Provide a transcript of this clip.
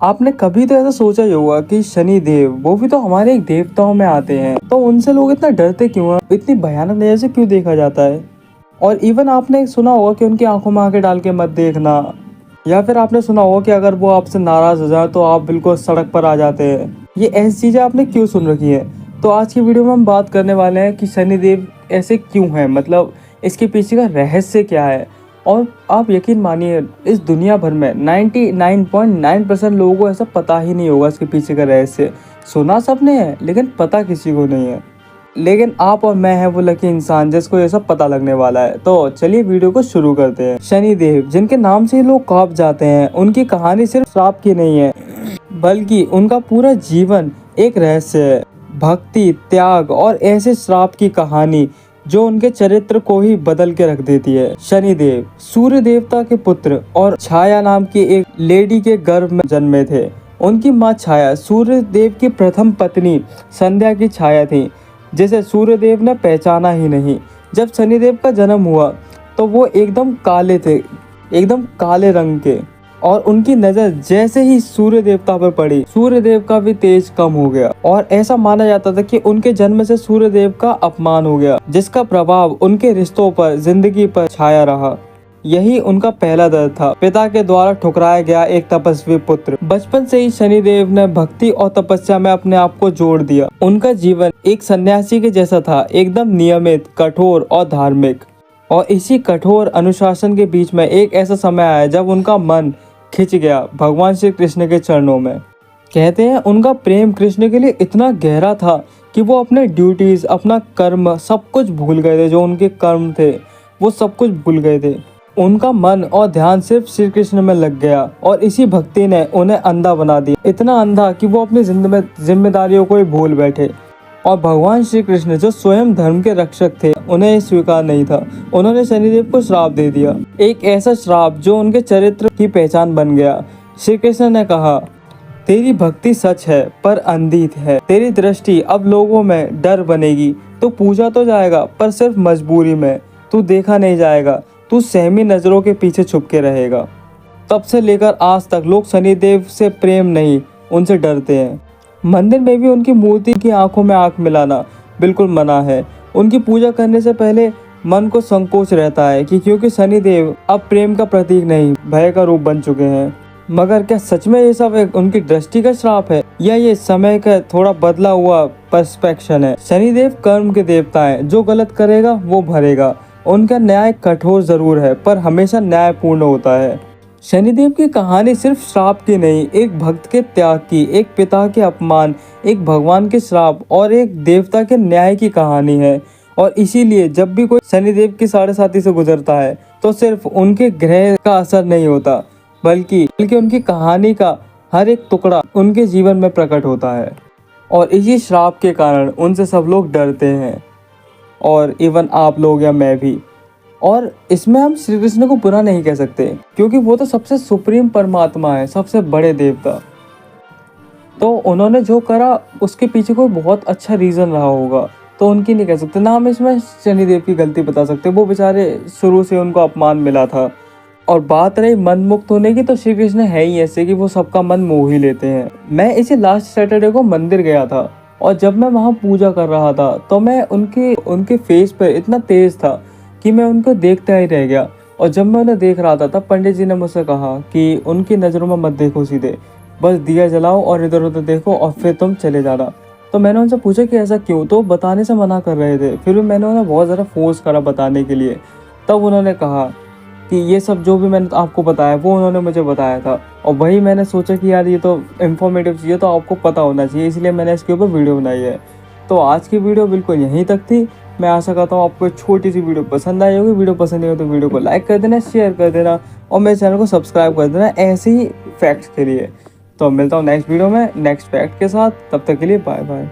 आपने कभी तो ऐसा सोचा ही होगा कि शनि देव वो भी तो हमारे एक देवताओं में आते हैं, तो उनसे लोग इतना डरते क्यों हैं, इतनी भयानक नजर से क्यों देखा जाता है। और इवन आपने सुना होगा कि उनकी आंखों में आंखें डाल के मत देखना, या फिर आपने सुना होगा कि अगर वो आपसे नाराज हो जाए तो आप बिल्कुल सड़क पर आ जाते हैं। ये ऐसी चीजें आपने क्यों सुन रखी है। तो आज की वीडियो में हम बात करने वाले हैं कि शनिदेव ऐसे क्यों हैं, मतलब इसके पीछे का रहस्य क्या है। और आप यकीन मानिए इस दुनिया भर में 99.9% लोगों को ऐसा पता ही नहीं होगा इसके पीछे का रहस्य। सुना सबने है लेकिन पता किसी को नहीं है। लेकिन आप और मैं है वो लकी इंसान जिसको ये सब पता लगने वाला है। तो चलिए वीडियो को शुरू करते हैं। शनिदेव जिनके नाम से लोग कांप जाते हैं, उनकी कहानी सिर्फ श्राप की नहीं है बल्कि उनका पूरा जीवन एक रहस्य है। भक्ति, त्याग और ऐसे श्राप की कहानी जो उनके चरित्र को ही बदल के रख देती है। शनिदेव सूर्य देवता के पुत्र और छाया नाम की एक लेडी के गर्भ में जन्मे थे। उनकी माँ छाया सूर्य देव की प्रथम पत्नी संध्या की छाया थी, जिसे सूर्य देव ने पहचाना ही नहीं। जब शनिदेव का जन्म हुआ तो वो एकदम काले थे, एकदम काले रंग के, और उनकी नजर जैसे ही सूर्य देवता पर पड़ी, सूर्य देव का भी तेज कम हो गया। और ऐसा माना जाता था कि उनके जन्म से सूर्य देव का अपमान हो गया, जिसका प्रभाव उनके रिश्तों पर, जिंदगी पर छाया रहा। यही उनका पहला दर्द था, पिता के द्वारा ठुकराया गया एक तपस्वी पुत्र। बचपन से ही शनिदेव ने भक्ति और तपस्या में अपने आप को जोड़ दिया। उनका जीवन एक सन्यासी के जैसा था, एकदम नियमित, कठोर और धार्मिक। और इसी कठोर अनुशासन के बीच में एक ऐसा समय आया जब उनका मन खिंच गया भगवान श्री कृष्ण के चरणों में। कहते हैं उनका प्रेम कृष्ण के लिए इतना गहरा था कि वो अपने ड्यूटीज, अपना कर्म, सब कुछ भूल गए थे। जो उनके कर्म थे वो सब कुछ भूल गए थे। उनका मन और ध्यान सिर्फ श्री कृष्ण में लग गया, और इसी भक्ति ने उन्हें अंधा बना दिया, इतना अंधा कि वो अपनी जिम्मेदारियों को ही भूल बैठे। और भगवान श्री कृष्ण जो स्वयं धर्म के रक्षक थे, उन्हें स्वीकार नहीं था। उन्होंने शनिदेव को श्राप दे दिया, एक ऐसा श्राप जो उनके चरित्र की पहचान बन गया। श्री कृष्ण ने कहा, तेरी भक्ति सच है पर अंधी है। तेरी दृष्टि अब लोगों में डर बनेगी। तू पूजा तो जाएगा पर सिर्फ मजबूरी में। तू देखा नहीं जाएगा, तू सहमी नजरों के पीछे छुप के रहेगा। तब से लेकर आज तक लोग शनिदेव से प्रेम नहीं, उनसे डरते हैं। मंदिर में भी उनकी मूर्ति की आंखों में आंख मिलाना बिल्कुल मना है। उनकी पूजा करने से पहले मन को संकोच रहता है कि क्योंकि शनिदेव अब प्रेम का प्रतीक नहीं, भय का रूप बन चुके हैं। मगर क्या सच में ये सब उनकी दृष्टि का श्राप है, या ये समय का थोड़ा बदला हुआ पर्सपेक्शन है। शनिदेव कर्म के देवता हैं, जो गलत करेगा वो भरेगा। उनका न्याय कठोर जरूर है पर हमेशा न्यायपूर्ण होता है। शनिदेव की कहानी सिर्फ श्राप की नहीं, एक भक्त के त्याग की, एक पिता के अपमान, एक भगवान के श्राप और एक देवता के न्याय की कहानी है। और इसीलिए जब भी कोई शनिदेव की साढ़े साथी से गुजरता है तो सिर्फ उनके ग्रह का असर नहीं होता, बल्कि उनकी कहानी का हर एक टुकड़ा उनके जीवन में प्रकट होता है। और इसी श्राप के कारण उनसे सब लोग डरते हैं, और इवन आप लोग या मैं भी। और इसमें हम श्री कृष्ण को बुरा नहीं कह सकते, क्योंकि वो तो सबसे सुप्रीम परमात्मा है, सबसे बड़े देवता। तो उन्होंने जो करा उसके पीछे कोई बहुत अच्छा रीज़न रहा होगा, तो उनकी नहीं कह सकते। ना हम इसमें शनिदेव की गलती बता सकते, वो बेचारे शुरू से उनको अपमान मिला था। और बात रही मन मुक्त होने की, तो श्री कृष्ण है ही ऐसे कि वो सबका मन मोह ही लेते हैं। मैं इसी लास्ट सैटरडे को मंदिर गया था, और जब मैं वहाँ पूजा कर रहा था तो मैं उनके फेस पर इतना तेज था कि मैं उनको देखता ही रह गया। और जब मैं उन्हें देख रहा था तब पंडित जी ने मुझसे कहा कि उनकी नज़रों में मत देखो सीधे, बस दिया जलाओ और इधर उधर देखो और फिर तुम चले जाना। तो मैंने उनसे पूछा कि ऐसा क्यों, तो बताने से मना कर रहे थे। फिर भी मैंने उन्हें बहुत ज़्यादा फोर्स करा बताने के लिए। तब उन्होंने कहा कि ये सब जो भी मैंने आपको बताया वो उन्होंने मुझे बताया था, और वही मैंने सोचा कि यार ये तो इन्फॉर्मेटिव चीज़ है, तो आपको पता होना चाहिए, इसलिए मैंने इसके ऊपर वीडियो बनाई है। तो आज की वीडियो बिल्कुल यहीं तक थी। मैं आशा करता हूँ आपको छोटी सी वीडियो पसंद आई होगी। वीडियो पसंद आई हो तो वीडियो को लाइक कर देना, शेयर कर देना, और मेरे चैनल को सब्सक्राइब कर देना ऐसे ही फैक्ट्स के लिए। तो मिलता हूँ नेक्स्ट वीडियो में नेक्स्ट फैक्ट के साथ। तब तक के लिए बाय बाय।